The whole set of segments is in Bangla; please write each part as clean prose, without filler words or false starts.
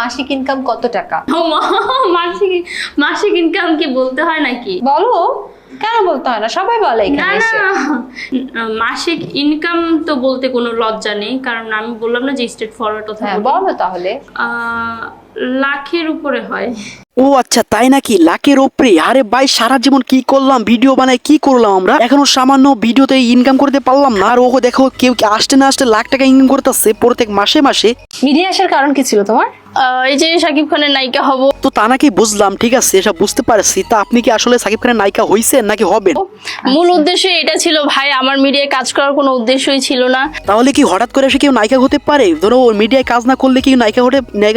মাসিক ইনকাম কত টাকা? ও মা, মাসিক মাসিক ইনকাম কি বলতে হয় নাকি? বলো, কেন বলতে হয় না? সবাই বলে না এখানে এসে। না, মাসিক ইনকাম তো বলতে কোনো লজ্জা নেই, কারণ আমি বললাম না যে স্ট্রেট ফরওয়ার্ড কথা হ্যাঁ বলি। বলো তাহলে। লাখের উপরে হয়। ও আচ্ছা, তাই নাকি? লাখের উপরে? আরে ভাই, সারা জীবন কি করলাম, ভিডিও বানাই কি করলাম আমরা, এখনো সামান্য ভিডিওতে ইনকাম করতে পারলাম না, আর ও দেখো কেউ আসতে না আসতে লাখ টাকা ইনকাম করতেছে প্রত্যেক মাসে মাসে। মিডিয়া আসার কারণ কি ছিল তোমার? এই যে শাকিব খানের নায়িকা হব। তো তা নাকি বুঝলাম, ঠিক আছে, এসব বুঝতে পারছি। তা আপনি কি আসলে সাকিব খানের নায়িকা হইছেন নাকি হবেন? মূল উদ্দেশ্য এটা ছিল ভাই, আমার মিডিয়ায় কাজ করার কোনো উদ্দেশ্যই ছিল না। তাহলে কি হঠাৎ করে এসে কেউ নায়িকা হতে পারে? ধরো মিডিয়ায় কাজ না করলে কি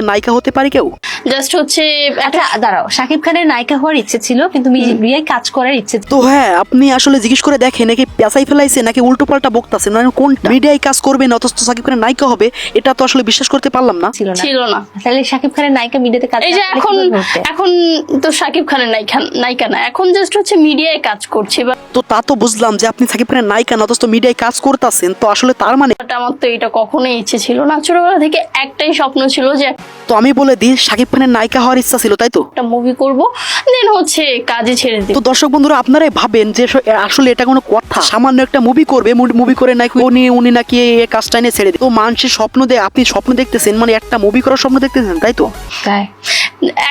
নায়িকা হতে পারে কেউ? জাস্ট হচ্ছে আচ্ছা দাঁড়াও, শাকিব খানের নায়িকা হওয়ার ইচ্ছে ছিল কিন্তু মিডিয়ায় কাজ করার ইচ্ছে ছিল। তো হ্যাঁ, আপনি আসলে জিজ্ঞেস করে দেখেন নাকি পেঁচাই ফেলাইছে নাকি উল্টো পাল্টা বকতাছে, মানে কোনটা? মিডিয়ায় কাজ করবেন অথচ সাকিব খানের নায়িকা হবে, এটা তো আসলে বিশ্বাস করতে পারলাম না। ছিল না। ছিল না। তাহলে শাকিব খানের নায়িকা মিডিয়াতে কাজ এই যে না করলে এখন কিভাবে হতে? এখন তো শাকিব খানের নায়িকা না, এখন জাস্ট হচ্ছে মিডিয়ায় কাজ করছে। তো তা তো বুঝলাম যে আপনি সাকিব খানের নায়িকা না, অথচ মিডিয়ায় কাজ করতেছেন, তো আসলে তার মানে? বাট আমার তো এটা কখনোই ইচ্ছে ছিল না, ছোটবেলা থেকে একটাই স্বপ্ন ছিল যে তো আমি বলে দিই, সাকিব খানের নায়িকা হওয়ার ইচ্ছা ছিল, তাই তো? একটা মুভি করব, দেন হচ্ছে কাজে ছেড়ে দিই। তো দর্শক বন্ধুরা, আপনারাই ভাবেন যে আসলে এটা কোনো কথা? সামান্য একটা মুভি করবে, মুভি করে নাকি উনি নাকি এই কাজটা নিয়ে ছেড়ে দিই। তো মানুষের স্বপ্ন আপনি স্বপ্ন দেখতেছেন, মানে একটা মুভি করার স্বপ্ন দেখতেছেন, তাই তো? তাই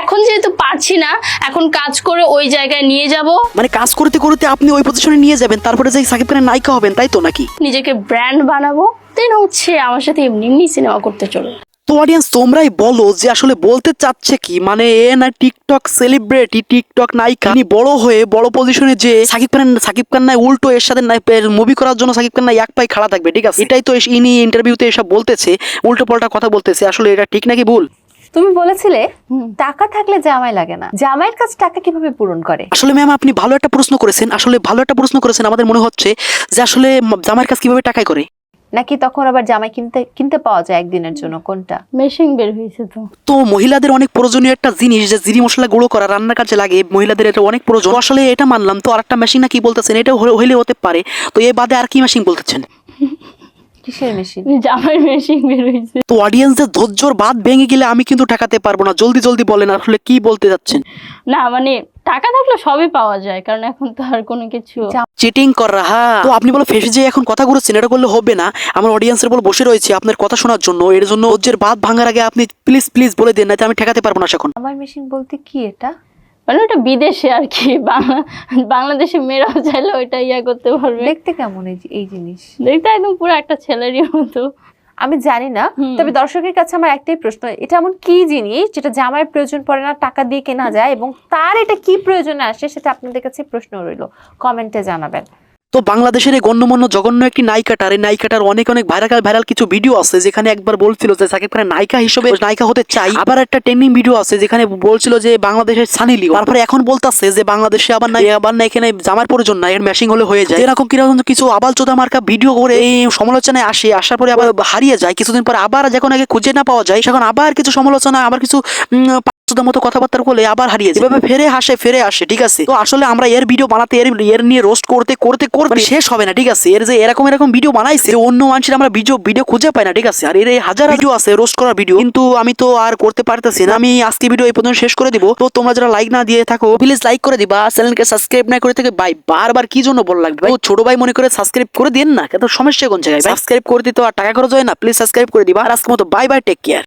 এখন যেহেতু পারছি না, এখন কাজ করে ওই জায়গায় নিয়ে যাব, মানে কাজ করতে করতে আপনি ওই পজিশনে নিয়ে যাবেন, তারপরে যে সাকিব খানের নায়িকা হবেন, তাই তো নাকি? নিজেকে ব্র্যান্ড বানাবো, দেন হচ্ছে আমার সাথে এমনি এমনি সিনেমা করতে চলে। তো অডিয়েন্স, তোমরাই বলো যে আসলে বলতে চাচ্ছে কি, মানে এ না টিকটক সেলিব্রিটি, টিকটক নায়িকা, ইনি বড় হয়ে বড় পজিশনে যে সাকিব খান নাই উল্টো এর সাথে মুভি করার জন্য সাকিব খান নাই এক পায়ে খাড়া থাকবে, ঠিক আছে? এটাই তো ইনি ইন্টারভিউতে এসব বলতেছে, উল্টো পাল্টা কথা বলতেছে। আসলে এটা ঠিক নাকি ভুল? তুমি বলেছিলে টাকা থাকলে জামাই লাগে না, জামাইয়ের কাছে টাকা কিভাবে পূরণ করে? আসলে ম্যাম, আপনি ভালো একটা প্রশ্ন করেছেন, আসলে ভালো একটা প্রশ্ন করেছেন। আমাদের মনে হচ্ছে যে আসলে জামাইয়ের কাজ কিভাবে টাকায় করে, নাকি তখন আবার জামাই কিনতে পাওয়া যায় একদিনের জন্য? কোনটা? মেশিন বের হয়েছে তো। তো মহিলাদের অনেক প্রয়োজনীয় একটা জিনিস, যে জিরি মশলা গুঁড়ো করা রান্নার কাজে লাগে, মহিলাদের এটা অনেক প্রয়োজন। আসলে এটা মানলাম, তো আরেকটা মেশিন না কি বলতেছেন, এটা হইলে হতে পারে। তো এ বাদে আর কি মেশিন বলতেছেন? কিসের মেশিন? জামাই মেশিন বের হয়েছে। তো অডিয়েন্সের ধৈর্যর বাঁধ ভেঙে গেলে আমি কিন্তু ঠেকাতে পারবো না। জলদি জলদি বলেন, আসলে কি বলতে যাচ্ছেন? না মানে টাকা থাকলে সবই পাওয়া যায়, কারণ এখন তো আর কোনো কিছু চিটিং কর রাহা। তো আপনি বলে ফেসে যে এখন কথা ঘুরেছেন, এটা করলে হবে না। আমার অডিয়েন্সের বলে বসে রয়েছে আপনার কথা শোনার জন্য, এর জন্য ধৈর্যের বাঁধ ভাঙার আগে আপনি প্লিজ প্লিজ বলে দেন, না আমি ঠেকাতে পারবো না এখন। আমার মেশিন বলতে কি এটা? মানে ওটা বিদেশে আর কি, বাংলাদেশে মেয়েরাও চাইলে ওইটা করতে পারবে। দেখতে কেমন এই জিনিস? দেখতে একদম পুরো একটা ছেলেরই মতো। আমি জানি না, তবে দর্শকের কাছে আমার একটাই প্রশ্ন, এটা এমন কি জিনিস যেটা জামাইয়ের প্রয়োজন পড়ে না, টাকা দিয়ে কেনা যায়, এবং তার এটা কি প্রয়োজনে আসে, সেটা আপনাদের কাছে প্রশ্ন রইল, কমেন্টে জানাবেন। তো বাংলাদেশের এই গণ্যমান্য জঘন্য একটি নায়িকাটার, এই নায়িকাটার অনেক ভাইরাল কিছু ভিডিও আছে, যেখানে একবার বলছিল যে সাকিব খানের নায়িকা হিসেবে নায়িকা হতে চাই। আবার একটা ট্রেন্ডিং ভিডিও আছে যেখানে বলছিল যে বাংলাদেশের সানি লিওন। তারপরে এখন বলতাছে যে বাংলাদেশে আবার না এখানে জামার প্রয়োজন না, এর ম্যাশিং হলে হয়ে যায়। এরকম কিরকম কিছু আবাল চোদা মার্কা ভিডিও করে এই সমালোচনায় আসার পরে আবার হারিয়ে যায়। কিছুদিন পর আবার যখন আগে খুঁজে না পাওয়া যায়, সেখন আবার কিছু সমালোচনা, আবার কিছু মতো কথাবার্তা বলে আবার হারিয়ে যায়। এভাবে ফিরে আসে, ঠিক আছে? তো আসলে আমরা এর ভিডিও বানাতে, এর নিয়ে রোস্ট করতে শেষ হবে না, ঠিক আছে? এর যে এরকম ভিডিও বানাইছে, অন্য মানুষের আমরা ভিডিও খুঁজে পাই না, ঠিক আছে? আর এর হাজার ভিডিও আছে রোস্ট করার ভিডিও, কিন্তু আমি তো আর করতে পারতেছি না। আমি আজকে ভিডিও এই পর্যন্ত শেষ করে দিব। তো তোমরা যারা লাইক না দিয়ে থাকো, প্লিজ লাইক করে দিবা, চ্যানেলকে সাবস্ক্রাইব না করে থেকে ভাই বারবার কি জন্য বল লাগবে? ও ছোট ভাই মনে করে সাবস্ক্রাইব করে দেন না, এত সমস্যা কোন জায়গায়? সাবস্ক্রাইব করে দিতে আর টাকা খরচ হয় না, প্লিজ সাবস্ক্রাইব করে দিবা। আর আজকের মতো বাই বাই, টেক কেয়ার।